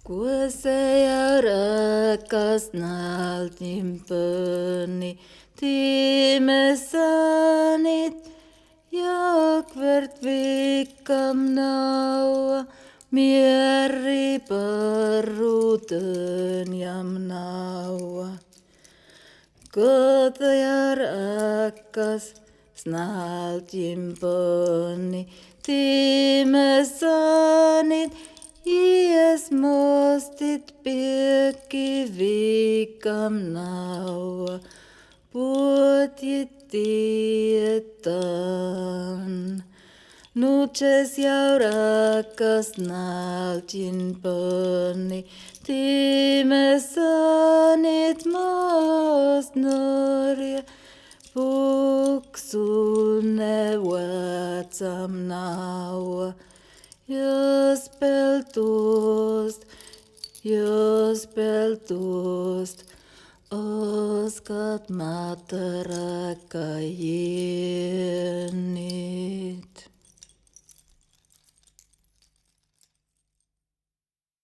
Kuoseja rakas naltimpöni, tiimessanit jakvert vikkam naua, mierri parrutön jam naua. Kotoja rakas naltimpöni, tiimessanit ies mostit piekki viikam naua, puotit tietan. Nuces jau rakas naltin ponni, timesanit most norja, puksune vatsam naua. Jos peltust, oskat matarakka